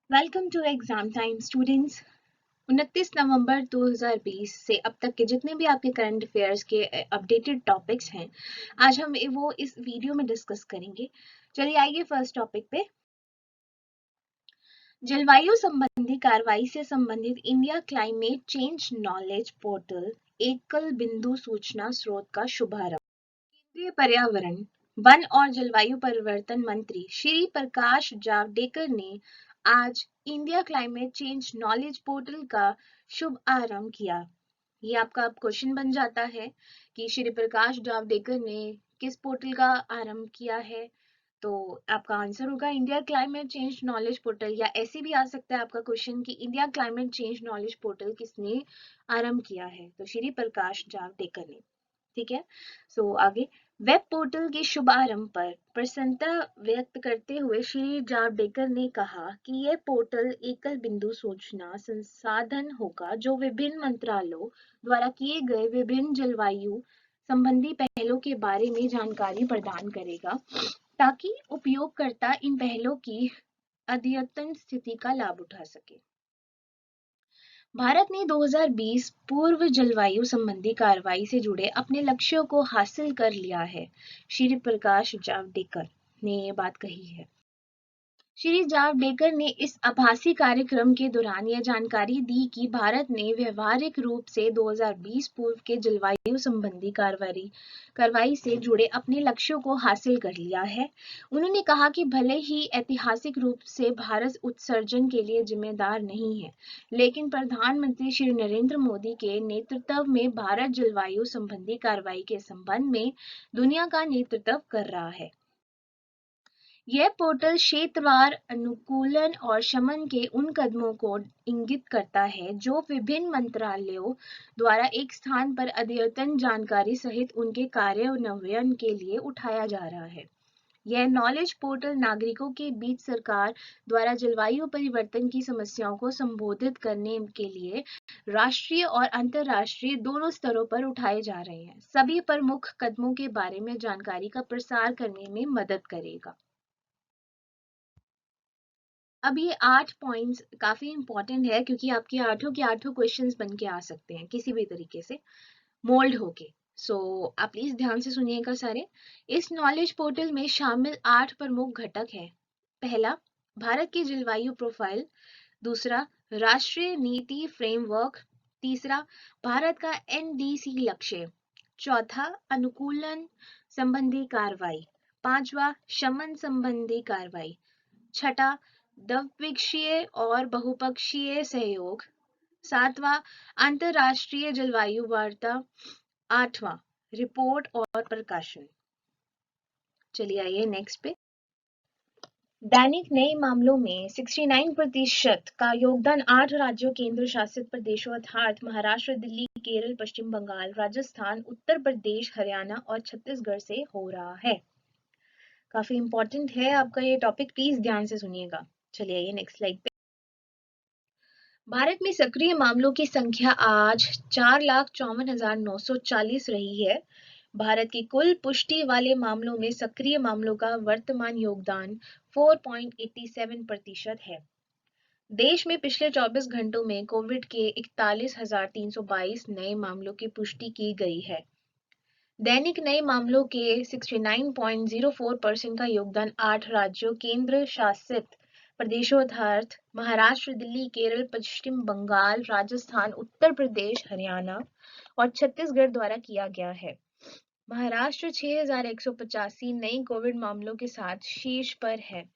Welcome to exam time students. 29 नवंबर 2020 से अब तक के जितने भी आपके करंट अफेयर्स के अपडेटेड टॉपिक्स हैं, आज हम वो इस वीडियो में डिस्कस करेंगे। चलिए आइए फर्स्ट टॉपिक पे। जलवायु संबंधी कार्रवाई से संबंधित India climate change knowledge portal एकल बिंदु सूचना स्रोत का शुभारंभ। केंद्रीय पर्यावरण, वन और जलवायु परिवर्तन मंत्री श्री प्रकाश जावड़ेकर ने आज India climate change knowledge portal का शुभ आरंभ किया। ये आपका अब क्वेश्चन बन जाता है कि श्री प्रकाश जावड़ेकर ने किस पोर्टल का आरंभ किया है। तो आपका आंसर होगा India climate change knowledge portal, या ऐसे भी आ सकता है आपका क्वेश्चन कि India climate change knowledge portal किसने आरंभ किया है, तो श्री प्रकाश जावड़ेकर ने। ठीक है। आगे वेब पोर्टल के शुभारंभ पर प्रसन्नता व्यक्त करते हुए श्री जावड़ेकर ने कहा कि यह पोर्टल एकल बिंदु सूचना संसाधन होगा जो विभिन्न मंत्रालयों द्वारा किए गए विभिन्न जलवायु संबंधी पहलों के बारे में जानकारी प्रदान करेगा, ताकि उपयोगकर्ता इन पहलों की अद्यतन स्थिति का लाभ उठा सके। भारत ने 2020 पूर्व जलवायु संबंधी कार्रवाई से जुड़े अपने लक्ष्यों को हासिल कर लिया है, श्री प्रकाश जावड़ेकर ने ये बात कही है। श्री जावड़ेकर ने इस आभासी कार्यक्रम के दौरान यह जानकारी दी कि भारत ने व्यवहारिक रूप से 2020 पूर्व के जलवायु संबंधी कार्रवाई से जुड़े अपने लक्ष्यों को हासिल कर लिया है। उन्होंने कहा कि भले ही ऐतिहासिक रूप से भारत उत्सर्जन के लिए जिम्मेदार नहीं है, लेकिन प्रधानमंत्री श्री नरेंद्र मोदी के नेतृत्व में भारत जलवायु संबंधी कार्रवाई के संबंध में दुनिया का नेतृत्व कर रहा है। यह पोर्टल क्षेत्रवार अनुकूलन और शमन के उन कदमों को इंगित करता है जो विभिन्न मंत्रालयों द्वारा एक स्थान पर अद्यतन जानकारी सहित उनके कार्यान्वयन के लिए उठाया जा रहा है। यह नॉलेज पोर्टल नागरिकों के बीच सरकार द्वारा जलवायु परिवर्तन की समस्याओं को संबोधित करने के लिए राष्ट्रीय और अंतर्राष्ट्रीय दोनों स्तरों पर उठाए जा रहे हैं सभी प्रमुख कदमों के बारे में जानकारी का प्रसार करने में मदद करेगा। अब ये 8 पॉइंट्स काफी इंपॉर्टेंट है, क्योंकि आपके आठों के आठों क्वेश्चंस बन के आ सकते हैं किसी भी तरीके से मोल्ड होके। आप प्लीज ध्यान से सुनिएगा सारे। इस नॉलेज पोर्टल में शामिल 8 प्रमुख घटक हैं। पहला, भारत की जलवायु प्रोफाइल। दूसरा, राष्ट्रीय नीति फ्रेमवर्क। तीसरा, भारत का एनडीसी लक्ष्य। चौथा, अनुकूलन संबंधी कार्रवाई। पांचवा, शमन संबंधी कार्रवाई। छठा, द्विपक्षीय और बहुपक्षीय सहयोग। सातवां, अंतरराष्ट्रीय जलवायु वार्ता। आठवां, रिपोर्ट और प्रकाशन। चलिए आइए नेक्स्ट पे। दैनिक नए मामलों में 69% का योगदान 8 राज्यों केंद्र शासित प्रदेशों अर्थात महाराष्ट्र, दिल्ली, केरल, पश्चिम बंगाल, राजस्थान, उत्तर प्रदेश, हरियाणा और छत्तीसगढ़ से हो रहा है। काफी इंपॉर्टेंट है आपका ये टॉपिक, प्लीज ध्यान से सुनिएगा। चलिए आइए नेक्स्ट स्लाइड पे। भारत में सक्रिय मामलों की संख्या आज 4,54,940 रही है। भारत की कुल पुष्टि वाले मामलों में सक्रिय मामलों का वर्तमान योगदान 4.87% है। देश में पिछले 24 घंटों में कोविड के 41,322 नए मामलों की पुष्टि की गई है। दैनिक नए मामलों के 69.04% का योगदान 8 राज्यों केंद्र शासित प्रदेशों अर्थात महाराष्ट्र, दिल्ली, केरल, पश्चिम बंगाल, राजस्थान, उत्तर प्रदेश, हरियाणा और छत्तीसगढ़ द्वारा किया गया है। महाराष्ट्र 6,185 नए कोविड मामलों के साथ शीर्ष पर है।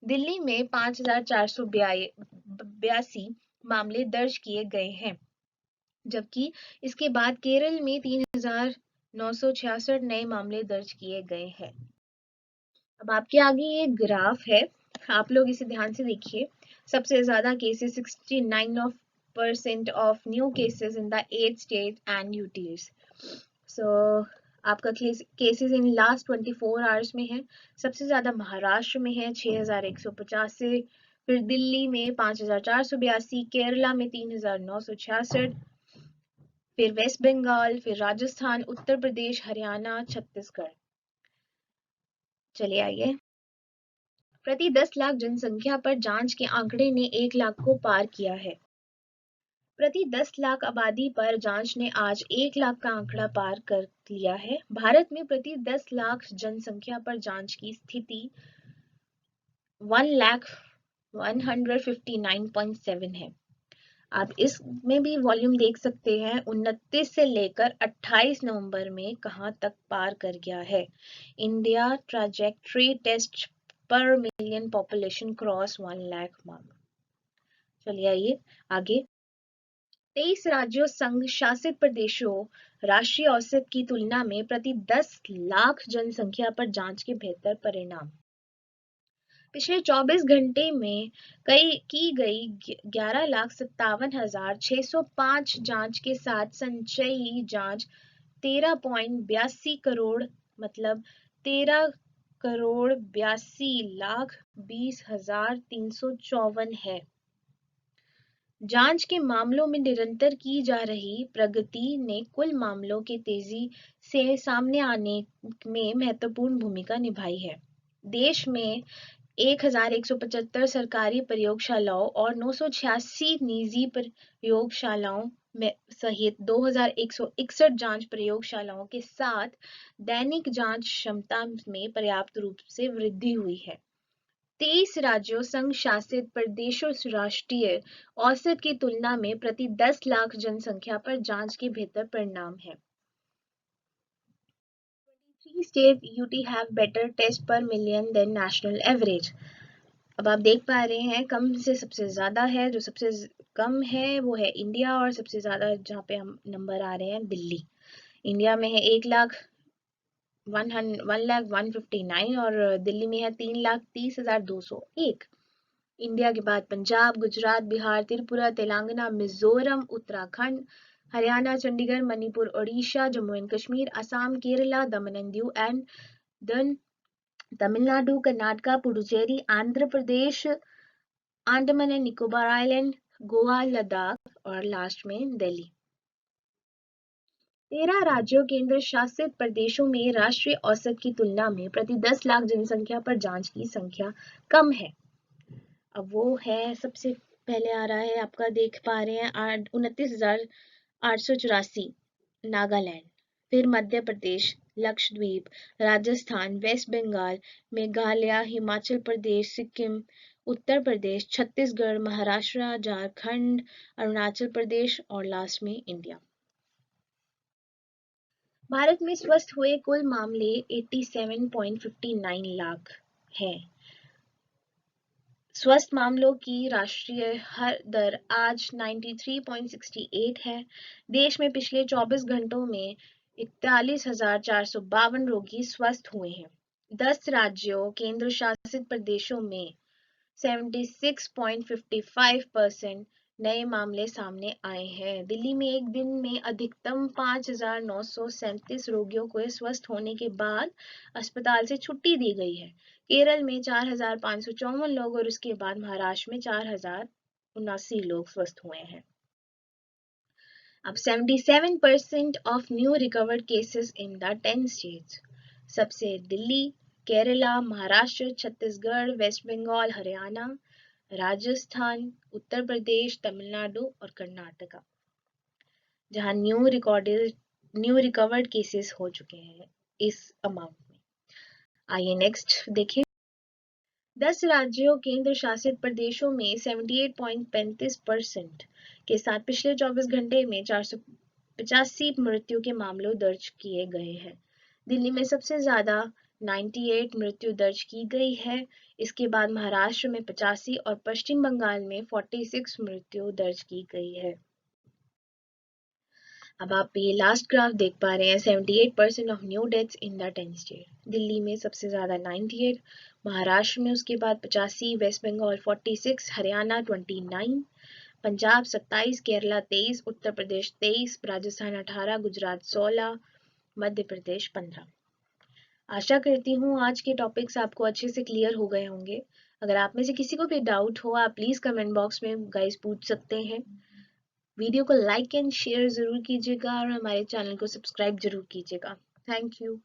दिल्ली में 5,482 मामले दर्ज किए गए हैं, जबकि इसके बाद केरल में 3,966 नए मामले दर्ज किए गए हैं। अब आपके आगे ये ग्राफ है, आप लोग इसे ध्यान से देखिए। सबसे ज्यादा cases 69% of new cases in the 8 state and UTs. आपका केसेस इन लास्ट 24 आवर्स में है। सबसे ज्यादा महाराष्ट्र में है 6,185, फिर दिल्ली में 5,482, केरला में 3,966, फिर वेस्ट बंगाल, फिर राजस्थान, उत्तर प्रदेश, हरियाणा, छत्तीसगढ़। चलिए आइए प्रति 10 लाख जनसंख्या पर जांच के आंकड़े ने 1 लाख को पार किया है। प्रति 10 लाख आबादी पर जांच ने आज 1 लाख का आंकड़ा पार कर लिया है। भारत में प्रति 10 लाख जनसंख्या पर जांच की स्थिति 1,159.7 है। आप इसमें भी वॉल्यूम देख सकते हैं 29 से लेकर 28 नवंबर में कहां तक पार कर गया है। इंडिया ट्रैजेक्टरी टेस्ट पर million population cross 1 lakh mark. चलिए आइए आगे। 23 राज्यों संघ शासित प्रदेशों राष्ट्रीय औसत की तुलना में प्रति 10 लाख जनसंख्या पर जांच के बेहतर परिणाम। पिछले 24 घंटे में की गई 11,57,605 जांच के साथ संचयी जांच 13.82 करोड़ मतलब 13,82,20,354 है। जांच के मामलों में निरंतर की जा रही प्रगति ने कुल मामलों के तेजी से सामने आने में महत्वपूर्ण भूमिका निभाई है। देश में 1,175 सरकारी प्रयोगशालाओं और 986 निजी प्रयोगशालाओं में सहित 2,161 जांच प्रयोगशालाओं के साथ दैनिक जांच क्षमता में पर्याप्त रूप से वृद्धि हुई है। 23 राज्यों संघ शासित प्रदेशों राष्ट्रीय औसत की तुलना में प्रति 10 लाख जनसंख्या पर जांच के बेहतर परिणाम है। 23 states UT have better test per million than national average। अब आप देख पा रहे हैं कम से सबसे ज्यादा है, जो सबसे कम है वो है इंडिया और सबसे ज्यादा जहाँ पे हम नंबर आ रहे हैं दिल्ली। इंडिया में है 1,159 और दिल्ली में है 3,30,201। इंडिया के बाद Punjab, Gujarat, Bihar, Tripura, Telangana, Mizoram, Uttarakhand, Haryana, Chandigarh, Manipur, Odisha, Jammu and Kashmir, Assam, Kerala, Daman and Diu and then Tamil Nadu, Karnataka, Puducherry, Andhra Pradesh, Andaman and Nicobar island, Goa, Ladakh और लास्ट में दिल्ली। 13 राज्यों केंद्र शासित प्रदेशों में राष्ट्रीय औसत की तुलना में प्रति 10 लाख जनसंख्या पर जांच की संख्या कम है। अब वो है सबसे पहले आ रहा है आपका देख पा रहे हैं 29,884 नागालैंड, फिर मध्य प्रदेश, लक्षद्वीप, राजस्थान, वेस्ट बंगाल, मेघालय, हिमाचल प्रदेश, सिक्किम, उत्तर प्रदेश, छत्तीसगढ़, महाराष्ट्र, झारखंड, अरुणाचल प्रदेश और लास्ट में इंडिया। भारत में स्वस्थ हुए कुल मामले 87.59 लाख हैं। स्वस्थ मामलों की राष्ट्रीय दर आज 93.68 है। देश में पिछले 24 घंटों में 41,452 रोगी स्वस्थ हुए हैं। 10 राज्यों केंद्र शासित प्रदेशों में 76.55% नए मामले सामने आए हैं। दिल्ली में एक दिन में अधिकतम 5,937 रोगियों को स्वस्थ होने के बाद अस्पताल से छुट्टी दी गई है। केरल में 4,554 लोग और उसके बाद महाराष्ट्र में 4,079 लोग स्वस्थ हुए हैं। अब 77% of new recovered cases in the 10 states. सबसे दिल्ली, केरला, महाराष्ट्र, छत्तीसगढ़, वेस्ट बंगाल, हरियाणा, राजस्थान, उत्तर प्रदेश, तमिलनाडु और कर्नाटका, जहां न्यू रिकवर्ड केसेस हो चुके हैं इस अमाउंट में। आइए नेक्स्ट देखिए। 10 राज्यों केंद्र शासित प्रदेशों में 78.35% के साथ पिछले 24 घंटे में 485 मृत्यु के मामले दर्ज किए गए हैं। दिल्ली में सबसे ज्यादा 98 मृत्यु दर्ज की गई है। इसके बाद महाराष्ट्र में 85 और पश्चिम बंगाल में 46 मृत्यु दर्ज की गई है। अब आप ये लास्ट ग्राफ देख पा रहे हैं 78% of new deaths in the 10 state. Delhi में सबसे ज्यादा 98, महाराष्ट्र में उसके बाद 85, वेस्ट बंगाल 46, हरियाणा 29, पंजाब 27, केरला 23, उत्तर प्रदेश 23, राजस्थान 18, गुजरात 16, मध्य प्रदेश 15। आशा करती हूँ आज के टॉपिक्स आपको अच्छे से क्लियर हो गए होंगे। अगर आप में से किसी को भी डाउट हो आप प्लीज कमेंट बॉक्स में गाइस पूछ सकते हैं। वीडियो को लाइक एंड शेयर जरूर कीजिएगा और हमारे चैनल को सब्सक्राइब जरूर कीजिएगा। Thank you.